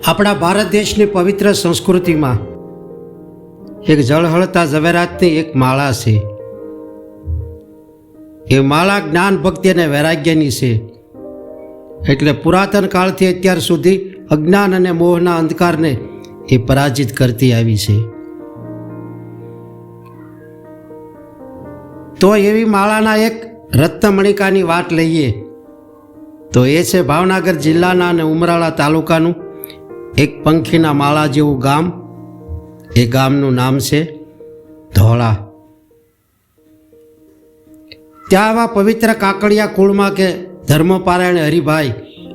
આપણા ભારત દેશની પવિત્ર સંસ્કૃતિમાં એક ઝળહળતા ઝવેરાતની એક માળા છે. એ માળા જ્ઞાન, ભક્તિ અને વૈરાગ્યની છે. એટલે પુરાતન કાળથી અત્યાર સુધી અજ્ઞાન અને મોહના અંધકારને એ પરાજિત કરતી આવી છે. તો એવી માળાના એક રત્નમણિકાની વાત લઈએ તો એ છે ભાવનગર જિલ્લાના અને ઉમરાળા તાલુકાનું એક પંખીના માળા જેવું ગામ. એ ગામનું નામ છે ધોળા. ત્યાં આવા પવિત્ર કાકડિયા કુળમાં કે ધર્મપારાયણ હરિભાઈ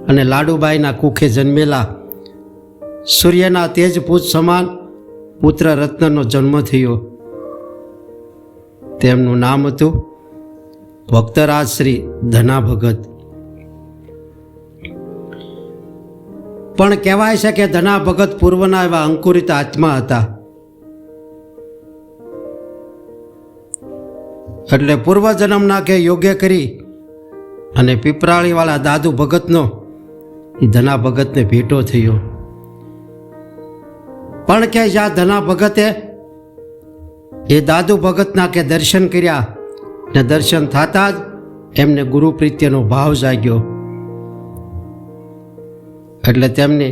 અને લાડુબાઈના કુખે જન્મેલા સૂર્યના તેજપુંજ સમાન પુત્ર રત્નનો જન્મ થયો. તેમનું નામ હતું ભક્તરાજ શ્રી ધના ભગત. પણ કહેવાય છે કે ધના ભગત પૂર્વના એવા અંકુરિત આત્મા હતા. એટલે પૂર્વજન્મના કે યોગ્ય કરી અને પીપરાળીવાળા દાદુ ભગતનો એ ધના ભગતને ભેટો થયો. પણ કે જ્યાં ધના ભગતે એ દાદુ ભગતના કે દર્શન કર્યા ને દર્શન થતાં જ એમને ગુરુ પ્રીત્યનો ભાવ જાગ્યો. એટલે તેમને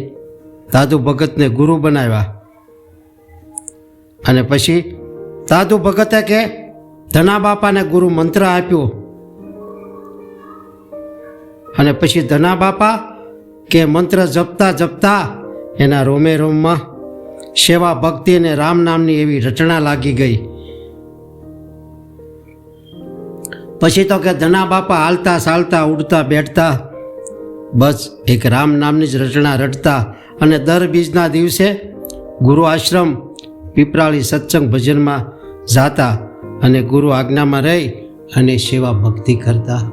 દાદુ ભગતને ગુરુ બનાવ્યા. અને પછી દાદુ ભગતે કે ધના બાપાને ગુરુ મંત્ર આપ્યો. અને પછી ધના બાપા કે મંત્ર જપતા જપતા એના રોમે રોમમાં સેવા, ભક્તિ અને રામ નામની એવી રચના લાગી ગઈ. પછી તો કે ધના બાપા હાલતા ચાલતા ઉડતા બેઠતા બસ એક રામ નામની જ રચના રટતા અને દર બીજના દિવસે ગુરુ આશ્રમ પીપરાળી સત્સંગ ભજનમાં જાતા અને ગુરુ આજ્ઞામાં રહી અને સેવા ભક્તિ કરતા.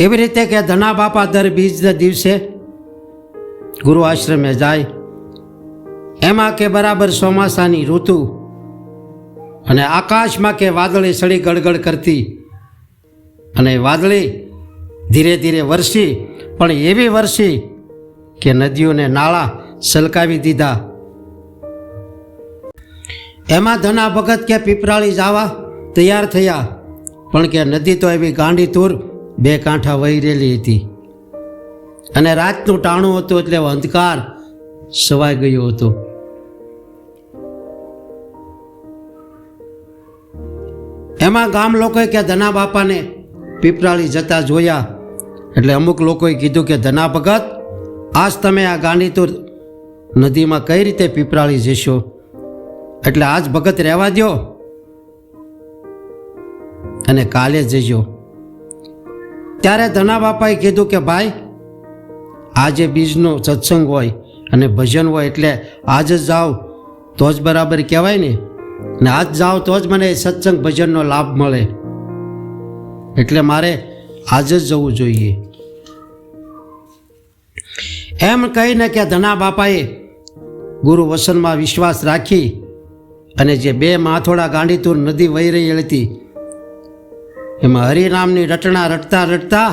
એવી રીતે કે ધના બાપા દર બીજના દિવસે ગુરુ આશ્રમે જાય. એમાં કે બરાબર ચોમાસાની ઋતુ અને આકાશમાં કે વાદળી સળી ગળગળ કરતી અને વાદળી ધીરે ધીરે વરસી, પણ એવી વરસી કે નદીઓને નાળા સલકાવી દીધા. એમાં ધના ભગત કે પીપરાળી જવા તૈયાર થયા, પણ કે નદી તો એવી ગાંડી તૂર બે કાંઠા વહી રહેલી હતી અને રાતનું ટાણું હતું એટલે અંધકાર સવાઈ ગયો હતો. એમાં ગામ લોકોએ કે ધના બાપાને પીપરાળી જતા જોયા. એટલે અમુક લોકોએ કીધું કે ધના ભગત, આજ તમે આ ગાંડીતુર નદીમાં કઈ રીતે પીપરાળી જશો? એટલે આજ ભગત રહેવા દો અને કાલે જજો. ત્યારે ધના બાપાએ કીધું કે ભાઈ, આજે બીજનો સત્સંગ હોય અને ભજન હોય એટલે આજ જ જાઓ તો જ બરાબર કહેવાય ને આજ જાઓ તો જ મને સત્સંગ ભજનનો લાભ મળે. એટલે મારે આજ જ જવું જોઈએ. એમ કહીને કે ધના બાપાએ ગુરુ વસનમાં વિશ્વાસ રાખી અને જે બે માથોડા ગાંડીતુર નદી વહી રહી હતી એમાં હરિનામની રટણા રટતા રટતા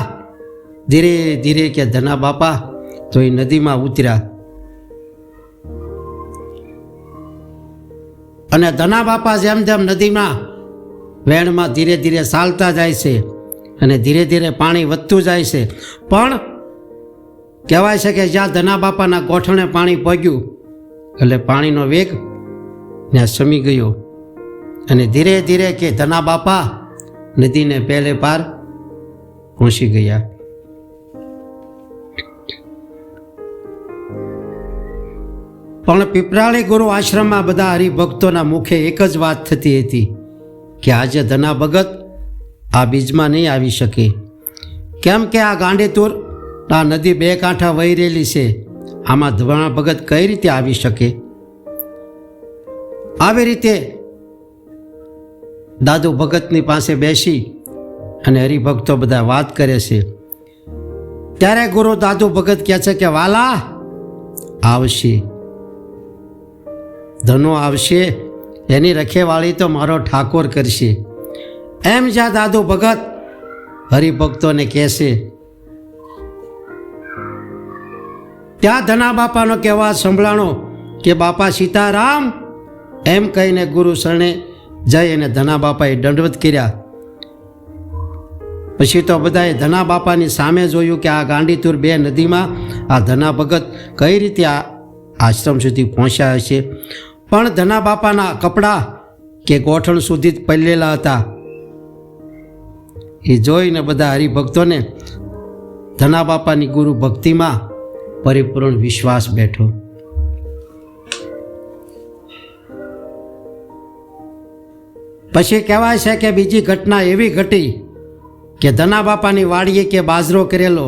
ધીરે ધીરે કે ધના બાપા તો એ નદીમાં ઉતર્યા. અને ધના બાપા જેમ જેમ નદીમાં વેણમાં ધીરે ધીરે ચાલતા જાય છે અને ધીરે ધીરે પાણી વધતું જાય છે. પણ કહેવાય છે કે જ્યાં ધના બાપાના ગોઠણે પાણી પગ્યું એટલે પાણીનો વેગ ત્યાં શમી ગયો અને ધીરે ધીરે કે ધના બાપા નદીને પહેલે પાર પહોંચી ગયા. પણ પીપરાળી ગુરુ આશ્રમમાં બધા હરિભક્તોના મુખે એક જ વાત થતી હતી કે આજે ધના ભગત આ બીજમાં નહીં આવી શકે. કેમ કે આ ગાંડીતુર આ નદી બે કાંઠા વહી રહેલી છે, આમાં ધના ભગત કઈ રીતે આવી શકે? આવી રીતે દાદુ ભગતની પાસે બેસી અને હરિભક્તો બધા વાત કરે છે. ત્યારે ગુરુ દાદુ ભગત કહે છે કે વાલા આવશે, ધનો આવશે, એની રખેવાળી તો મારો ઠાકોર કરશે. એમ જ્યાં દાદુ ભગત હરિભક્તોને કહેશે ત્યાં ધના બાપાનો કહેવા સંભળાણો કે બાપા સીતારામ એમ કહીને ગુરુ શરણે જઈ અને ધના બાપાએ દંડવત કર્યા. પછી તો બધાએ ધના બાપાની સામે જોયું કે આ ગાંડીતુર 2 નદીમાં આ ધના ભગત કઈ રીતે આ આશ્રમ સુધી પહોંચ્યા હશે. પણ ધના બાપાના કપડાં કે ગોઠણ સુધી જ પલળેલા હતા. એ જોઈને બધા હરિભક્તોને ધના બાપાની ગુરુ ભક્તિમાં પરિપૂર્ણ વિશ્વાસ બેઠો. પછી કહેવાય છે કે બીજી ઘટના એવી ઘટી કે ધના બાપાની વાડીએ કે બાજરો કરેલો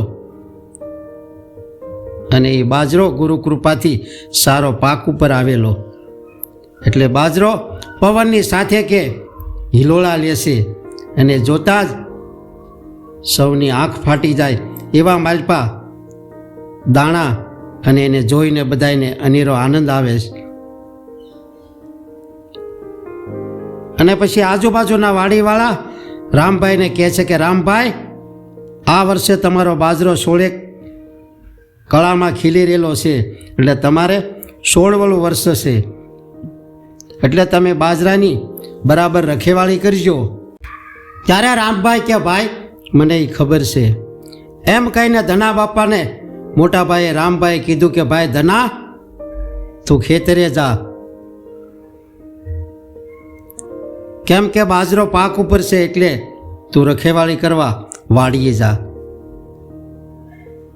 અને એ બાજરો ગુરુ કૃપાથી સારો પાક ઉપર આવેલો. એટલે બાજરો પવનની સાથે કે હિલોળા લેશે અને જોતા જ સૌની આંખ ફાટી જાય એવા માલપા દાણા અને એને જોઈને બધાને અનેરો આનંદ આવે છે. અને પછી આજુબાજુના વાડીવાળા રામભાઈને કહે છે કે રામભાઈ, આ વર્ષે તમારો બાજરો 16 કળામાં ખીલી રહેલો છે, એટલે તમારે 16 વર્ષ છે, એટલે તમે બાજરાની બરાબર રખેવાળી કરજો. ત્યારે રામભાઈ કે ભાઈ મને એ ખબર છે. એમ કહીને ધના બાપાને મોટા ભાઈએ રામભાઈએ કીધું કે ભાઈ ધના, તું ખેતરે જા, કેમ કે બાજરો પાક ઉપર છે એટલે તું રખેવાળી કરવા વાડીએ જા.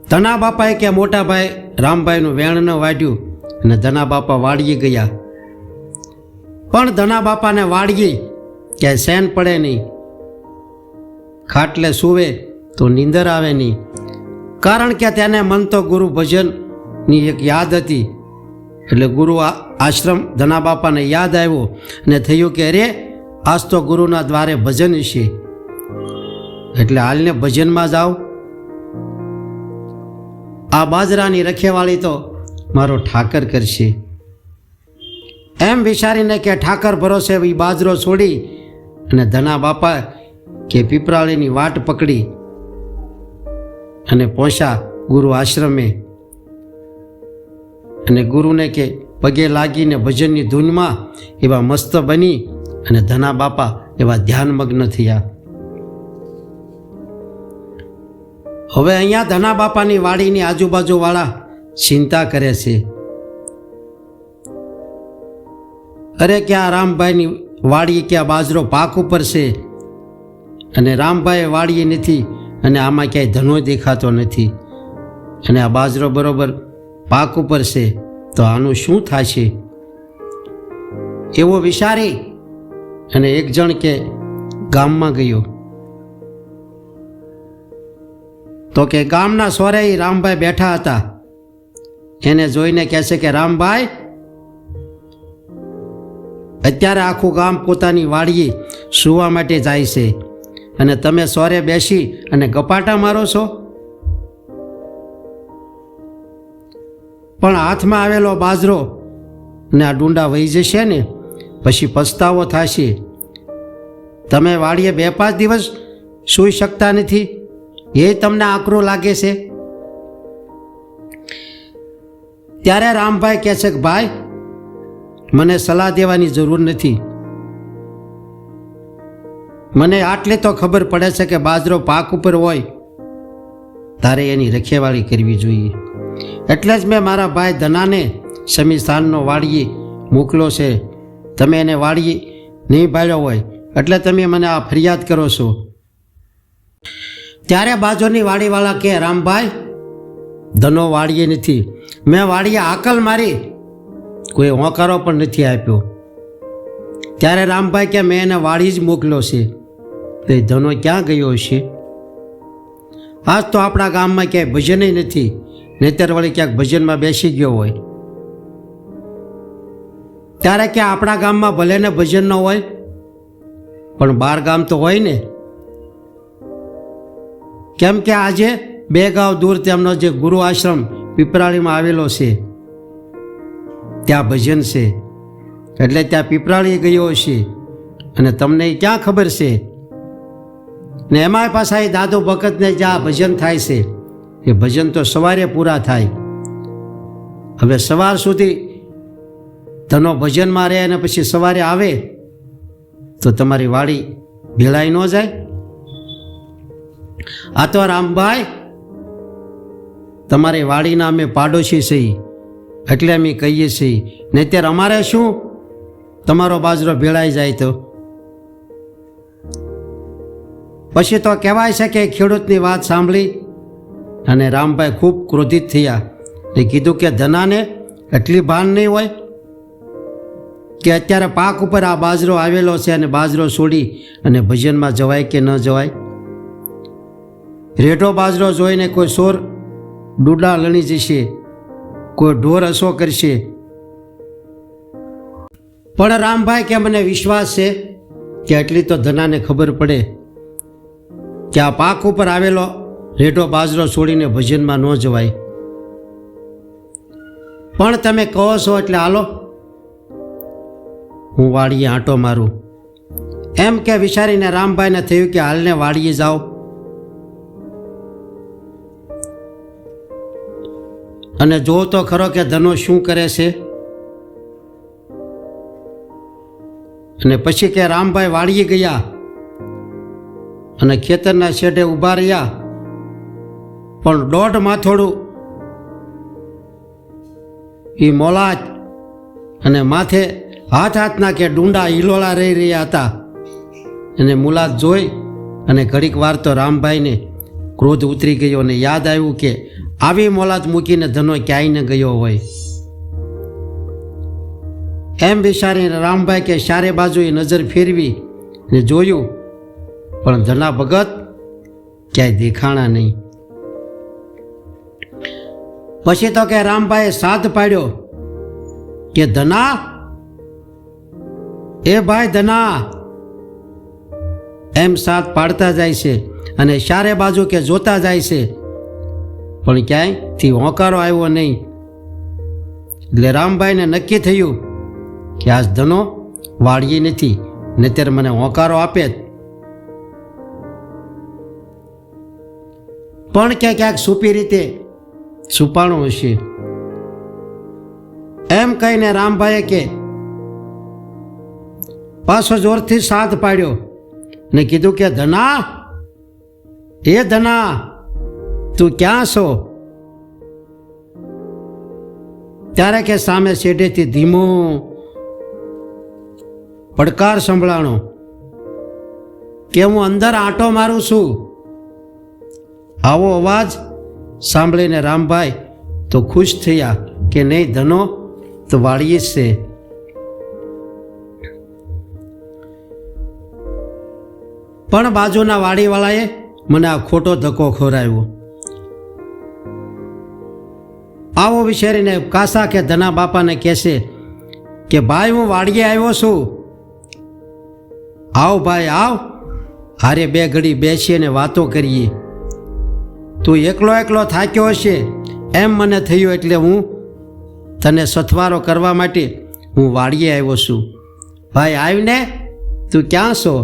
ધના બાપાએ કે મોટા ભાઈ રામભાઈનું વેણ ન વાઢ્યું અને ધના બાપા વાડીએ ગયા. પણ ધના બાપાને વાડીએ ક્યાંય સેન પડે નહીં, ખાટલે સૂવે તો નીંદર આવે નહીં, કારણ કે તેને મન તો ગુરુ ભજનની એક યાદ હતી. એટલે ગુરુ આશ્રમ ધના બાપાને યાદ આવ્યો અને થયું કે અરે આજ તો ગુરુના દ્વારે ભજન છે, એટલે હાલને ભજનમાં જાઓ. આ બાજરાની રખેવાળી તો મારો ઠાકર કરશે. એમ વિચારીને કે ઠાકર ભરોસે એ બાજરો છોડી અને ધના બાપા કે પીપરાળીની વાટ પકડી અને પહોંચ્યા ગુરુ આશ્રમે. અને ગુરુને કે પગે લાગીને ભજનની ધૂનમાં એવા મસ્ત બની અને ધના બાપા એવા ધ્યાનમગ્ન થયા. હવે અહીંયા ધના બાપાની વાડીની આજુબાજુવાળા ચિંતા કરે છે, અરે ક્યાં રામભાઈની વાડી ક્યાં બાજરો પાક ઉપર છે અને રામભાઈ વાડીએ નથી અને આમાં ક્યાંય ધનો દેખાતો નથી અને આ બાજરો બરોબર પાક ઉપર છે, તો આનું શું થશે? એવો વિચારી અને એક જણ કે ગામમાં ગયો. તો કે ગામના સોરે રામભાઈ બેઠા હતા. એને જોઈને કહે છે કે રામભાઈ, અત્યારે આખું ગામ પોતાની વાડીએ સૂવા માટે જાય છે અને તમે સોરે બેસી અને ગપાટા મારો છો. પણ હાથમાં આવેલો બાજરો ને આ ડુંડા વહી જશે ને પછી પછતાવો થશે. તમે વાડીએ 2-5 દિવસ સૂઈ શકતા નથી, એ તમને આકરું લાગે છે. ત્યારે રામભાઈ કહે છે કે ભાઈ, મને સલાહ દેવાની જરૂર નથી, મને આટલી તો ખબર પડે છે કે બાજરો પાક ઉપર હોય તારે એની રખેવાળી કરવી જોઈએ. એટલે જ મેં મારા ભાઈ ધનાને શમીસ્થાનનો વાડીએ મોકલો છે. તમે એને વાડીએ નહીં ભાળ્યો હોય એટલે તમે મને આ ફરિયાદ કરો છો. ત્યારે બાજુની વાડીવાળા કે રામભાઈ, ધનો વાડીએ નથી, મેં વાડીએ આકલ મારી, કોઈ હોંકારો પણ નથી આપ્યો. ત્યારે રામભાઈ કે મેં એને વાડી જ મોકલ્યો છે, તો એ ધનો ક્યાં ગયો છે? આજ તો આપણા ગામમાં ક્યાંય ભજન નથી, નહીતર વળી ક્યાંક ભજનમાં બેસી ગયો હોય. ત્યારે કે આપણા ગામમાં ભલે ને ભજન ન હોય પણ 12 ગામ તો હોય ને. કેમ કે આજે 2 ગાંવ દૂર તેમનો જે ગુરુ આશ્રમ પીપરાળીમાં આવેલો છે ત્યાં ભજન છે, એટલે ત્યાં પીપરાળી ગયો છે અને તમને ક્યાં ખબર છે? ને એમાંય પાછા એ દાદો ભગતને જ્યાં ભજન થાય છે એ ભજન તો સવારે પૂરા થાય હવે સવાર સુધી ધનો ભજનમાં રહે અને પછી સવારે આવે તો તમારી વાડી ભેળાઈ ન જાય? આ તો રામભાઈ તમારી વાડીના અમે પાડોશી છીએ એટલે અમે કહીએ છીએ, ને અત્યારે અમારે શું તમારો બાજરો ભેળાઈ જાય તો? પછી તો કહેવાય છે કે ખેડૂતની વાત સાંભળી અને રામભાઈ ખૂબ ક્રોધિત થયા ને કીધું કે ધનાને એટલી ભાન નહીં હોય કે અત્યારે પાક ઉપર આ બાજરો આવેલો છે અને બાજરો છોડી અને ભજનમાં જવાય કે ન જવાય? રેઢો બાજરો જોઈને કોઈ સોર ડૂડા લણી જશે, કોઈ ઢોર હસો કરશે, પણ રામભાઈ કે મને વિશ્વાસ છે કે એટલી તો ધનાને ખબર પડે કે આ પાક ઉપર આવેલો રેઢો બાજરો છોડીને ભજનમાં ન જવાય. પણ તમે કહો છો એટલે હાલો હું વાડીએ આંટો મારું. એમ કે વિચારીને રામભાઈને થયું કે હાલને વાડીએ જાઓ. અને જોઉં તો ખરો કે ધનો શું કરે છે. અને પછી કે રામભાઈ વાડીએ ગયા અને ખેતરના શેઢે ઊભા રહ્યા, પણ દોઢ માથોડું એ મોલાજ અને માથે હાથ નાખે ડુંડા હિલોળા રહી રહ્યા હતા. અને મુલાદ જોઈ અને ઘડીક વાર તો રામભાઈને ક્રોધ ઉતરી ગયો અને યાદ આવ્યું કે આવી મોલાદ મૂકીને ધનો ક્યાંય ન ગયો હોય. એમ વિચારીને રામભાઈ કે ચારે બાજુએ નજર ફેરવી ને જોયું, પણ ધના ભગત ક્યાંય દેખાણા નહીં. પછી તો કે રામભાઈએ સાથ પાડ્યો કે ધના, એ ભાઈ ધના, એમ સાથ પાડતા જાય છે અને ચારે બાજુ કે જોતા જાય છે, પણ ક્યાંયથી હોંકારો આવ્યો નહીં. એટલે રામભાઈને નક્કી થયું કે આજ ધનો વાળીએ નથી, નહીંતર મને હોંકારો આપે જ. પણ ક્યાંક છુપી રીતે છુપાણું હશે. એમ કહીને રામભાઈએ કે પાછો જોરથી સાથ પાડ્યો ને કીધું કે ધના, એ ધના, તું ક્યાં છો? ત્યારે કે સામે શેઢેથી ધીમો પડકાર સંભળાણો કે હું અંદર આંટો મારું છું. આવો અવાજ સાંભળીને રામભાઈ તો ખુશ થયા કે નહીં, ધનો તો વાળીએ જ છે. પણ બાજુના વાડીવાળાએ મને આ ખોટો ધક્કો ખવડાવ્યો. આવો વિચારીને કાસા કે ધના બાપાને કહેશે કે ભાઈ હું વાડીએ આવ્યો છું, આવ ભાઈ આવ, હારે બે ઘડી બેસીને વાતો કરીએ. તું એકલો થાક્યો હશે એમ મને થયું, એટલે હું તને સથવારો કરવા માટે હું વાડીએ આવ્યો છું. ભાઈ આવીને, તું ક્યાં છો?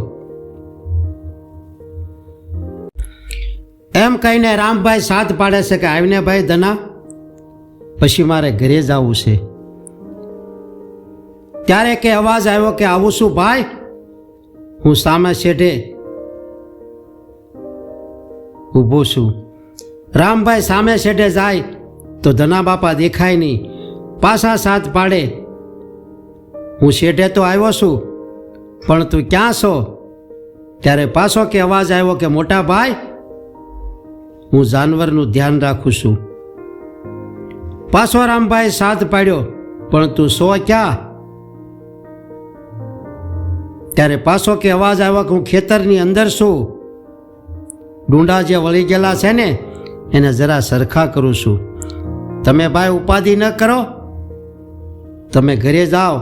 એમ કહીને રામભાઈ સાથ પાડે છે કે આવીને ભાઈ ધના, પછી મારે ઘરે જવું છે. ત્યારે કે અવાજ આવ્યો કે આવું છું ભાઈ, હું સામે શેઠે ઊભો છું. રામભાઈ સામે શેઠે જાય તો ધના બાપા દેખાય નહીં. પાછા સાથ પાડે, હું શેઠે તો આવ્યો છું, પણ તું ક્યાં છો? ત્યારે પાછો કે અવાજ આવ્યો કે મોટા ભાઈ, હું જાનવરનું ધ્યાન રાખું છું. પાછો રામભાઈ સાથ પાડ્યો, પણ તું સો ક્યાં? ત્યારે પાછો કે અવાજ આવ્યો કે હું ખેતરની અંદર છું, ડુંડા જે વળી ગયેલા છે ને એને જરા સરખા કરું છું. તમે ભાઈ ઉપાધિ ન કરો, તમે ઘરે જાઓ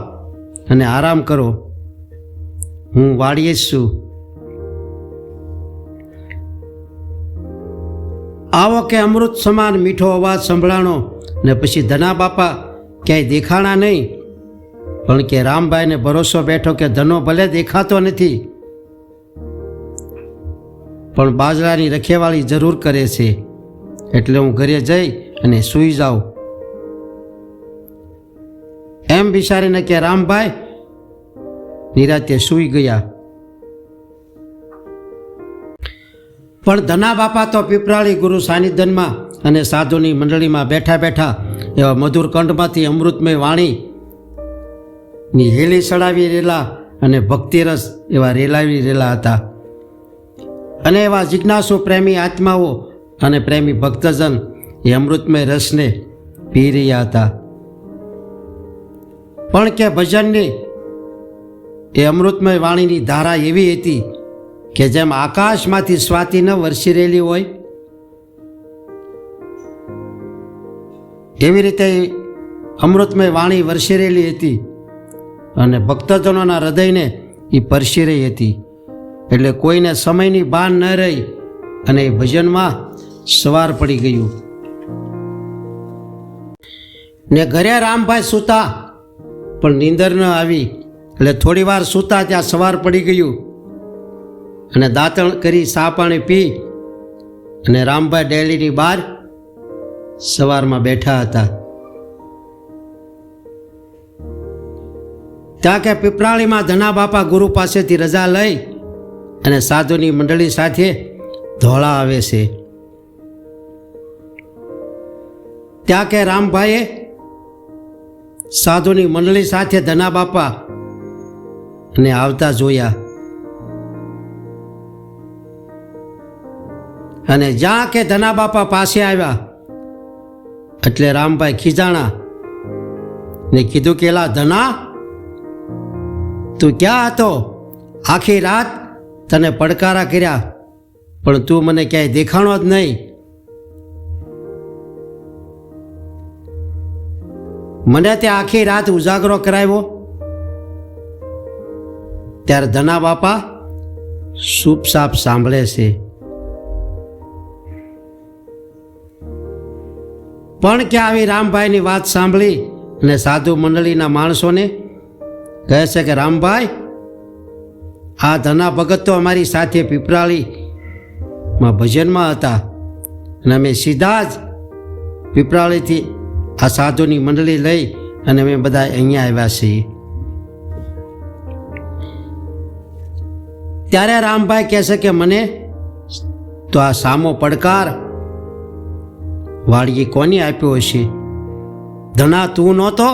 અને આરામ કરો, હું વાડીએ જ છું. આવો કે અમૃત સમાન મીઠો અવાજ સંભળાણો ને પછી ધના બાપા ક્યાંય દેખાણા નહીં. પણ કે રામભાઈને ભરોસો બેઠો કે ધનો ભલે દેખાતો નથી, પણ બાજરાની રખેવાળી જરૂર કરે છે, એટલે હું ઘરે જઈ અને સૂઈ જાઉં. એમ વિચારીને કે રામભાઈ નિરાતે સૂઈ ગયા. પણ ધના બાપા તો પીપરાળી ગુરુ સાનિધ્યમાં અને સાધુની મંડળીમાં બેઠા બેઠા એવા મધુર કંઠમાંથી અમૃતમય વાણીની હેલી ચડાવી રહેલા અને ભક્તિરસ એવા રેલાવી રહેલા હતા. અને એવા જિજ્ઞાસુ પ્રેમી આત્માઓ અને પ્રેમી ભક્તજન એ અમૃતમય રસને પી રહ્યા હતા. પણ કે ભજનની એ અમૃતમય વાણીની ધારા એવી હતી કે જેમ આકાશમાંથી સ્વાતિ ન વરસી રહેલી હોય એવી રીતે અમૃતમય વાણી વરસી રહેલી હતી અને ભક્તજનોના હૃદયને એ પરસી રહી હતી. એટલે કોઈને સમયની ભાન ન રહી અને એ ભજનમાં સવાર પડી ગયું. ને ઘરે રામભાઈ સૂતા પણ નીંદર ન આવી. એટલે થોડી વાર સૂતા ત્યાં સવાર પડી ગયું અને દાંતણ કરી ચા પાણી પી અને રામભાઈ ડેલીની બહાર સવારમાં બેઠા હતા. ત્યાં કે પીપરાળીમાં ધના બાપા ગુરુ પાસેથી રજા લઈ અને સાધુની મંડળી સાથે ધોળા આવે છે. ત્યાં કે રામભાઈએ સાધુની મંડળી સાથે ધના બાપા અને આવતા જોયા. અને જ્યાં કે ધના બાપા પાસે આવ્યા એટલે રામભાઈ ખીજાણા ને કીધું કે લા ધના, તું ક્યાં હતો? આખી રાત તને પડકારા કર્યા પણ તું મને ક્યાંય દેખાણો જ નહીં. મને ત્યાં આખી રાત ઉજાગરો કરાવ્યો. ત્યારે ધના બાપા ચૂપચાપ સાંભળે છે. પણ કે આવી રામભાઈની વાત સાંભળી અને સાધુ મંડળીના માણસોને કહે છે કે રામભાઈ, આ ધના ભગત તો અમારી સાથે પીપરાળીમાં ભજનમાં હતા અને અમે સીધા જ પીપરાળીથી આ સાધુની મંડળી લઈ અને અમે બધા અહીંયા આવ્યા છીએ. ત્યારે રામભાઈ કહે છે કે મને તો આ સામો પડકાર વાળીએ કોને આપ્યો હશે? ધના તું નહોતો?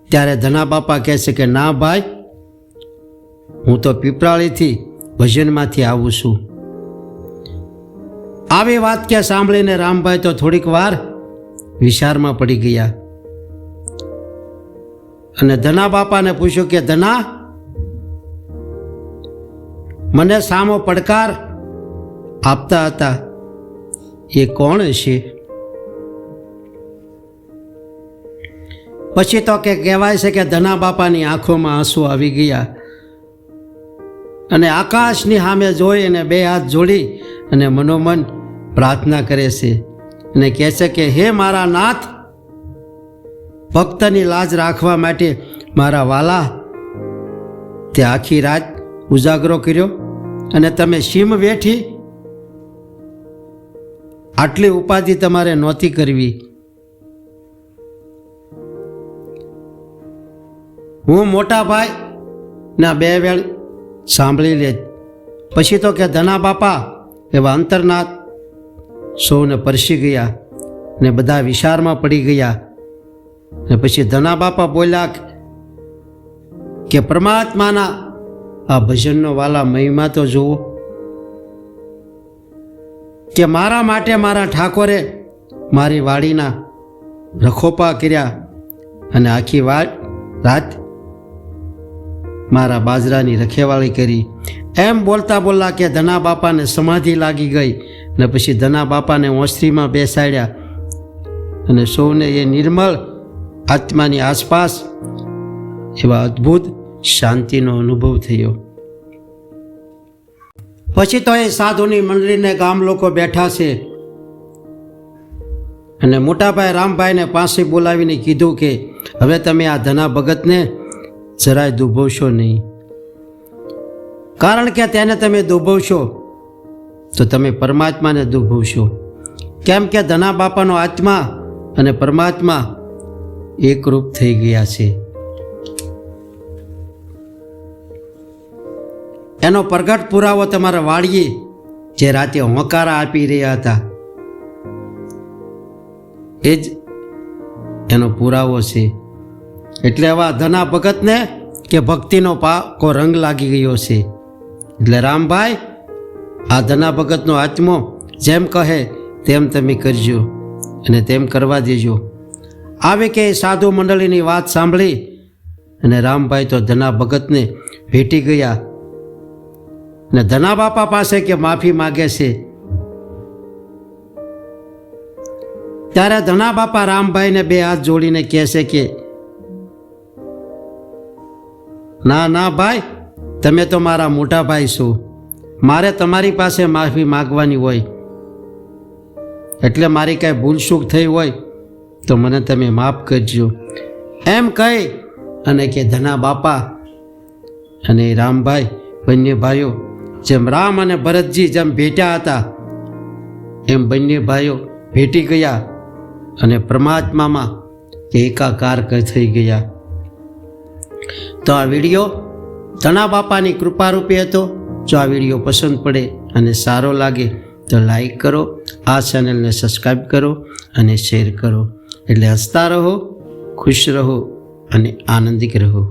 ત્યારે ધના બાપા કહે છે કે ના ભાઈ, હું તો પીપરાળીથી ભજનમાંથી આવું છું. આવી વાત કે સાંભળીને રામભાઈ તો થોડીક વાર વિચારમાં પડી ગયા અને ધના બાપાને પૂછ્યું કે ધના, મને સામો પડકાર આપતા હતા એ કોણ હશે? પછી તો કે કહેવાય છે કે ધના બાપાની આંખોમાં આંસુ આવી ગયા અને આકાશની સામે જોઈ અને બે હાથ જોડી અને મનોમન પ્રાર્થના કરે છે અને કહે છે કે હે મારા નાથ, ભક્તની લાજ રાખવા માટે મારા વાલા તે આખી રાત ઉજાગરો કર્યો અને તમે સીમ વેઠી આટલી ઉપાધિ તમારે નહોતી કરવી. હું મોટા ભાઈ ના બે વેળ સાંભળી લે. પછી તો કે ધના બાપા એવા અંતરનાથ સૌને પરસી ગયા ને બધા વિચારમાં પડી ગયા. ને પછી ધના બાપા બોલ્યા કે પરમાત્માના આ ભજનનો વાલા મહિમા તો જુઓ, કે મારા માટે મારા ઠાકોરે મારી વાડીના રખોપા કર્યા અને આખી રાત મારા બાજરાની રખેવાળી કરી. એમ બોલતા બોલતા કે ધના બાપાને સમાધિ લાગી ગઈ ને પછી ધના બાપાને ઓસરીમાં બેસાડ્યા અને સૌને એ નિર્મળ આત્માની આસપાસ એવા અદ્ભુત શાંતિનો અનુભવ થયો. પછી તો એ સાધુની મંડળીને ગામ લોકો બેઠા છે અને મોટાભાઈ રામભાઈને પાસે બોલાવીને કીધું કે હવે તમે આ ધના ભગતને જરાય દુભવશો નહીં, કારણ કે તેને તમે દુભવશો તો તમે પરમાત્માને દુભવશો. કેમ કે ધના બાપાનો આત્મા અને પરમાત્મા એકરૂપ થઈ ગયા છે. એનો પ્રગટ પુરાવો તમારા વાડીએ જે રાતે હોંકારા આપી રહ્યા હતા એ જ એનો પુરાવો છે. એટલે આવા ધના ભગતને કે ભક્તિનો પાકો રંગ લાગી ગયો છે. એટલે રામભાઈ, આ ધના ભગતનો આત્મો જેમ કહે તેમ તમે કરજો અને તેમ કરવા દેજો. આવે કે સાધુ મંડળીની વાત સાંભળી અને રામભાઈ તો ધના ભગતને ભેટી ગયા ને ધના બાપા પાસે કે માફી માગે છે. ત્યારે ધના બાપા રામભાઈને બે હાથ જોડીને કહે છે કે ના ના ભાઈ, તમે તો મારા મોટા ભાઈ છો, મારે તમારી પાસે માફી માગવાની હોય, એટલે મારી કાંઈ ભૂલ ચૂક થઈ હોય તો મને તમે માફ કરજો. એમ કહી અને કે ધના બાપા અને રામભાઈ બંને ભાઈઓ જેમ રામ અને ભરતજી જેમ ભેટ્યા હતા એમ બંને ભાઈઓ ભેટી ગયા અને પરમાત્મામાં એકાકાર થઈ ગયા. તો આ વિડીયો ધના બાપાની કૃપારૂપી હતો. જો આ વિડીયો પસંદ પડે અને સારો લાગે તો લાઈક કરો, આ ચેનલને સબસ્ક્રાઈબ કરો અને શેર કરો. એટલે હસતા રહો, ખુશ રહો અને આનંદિત રહો.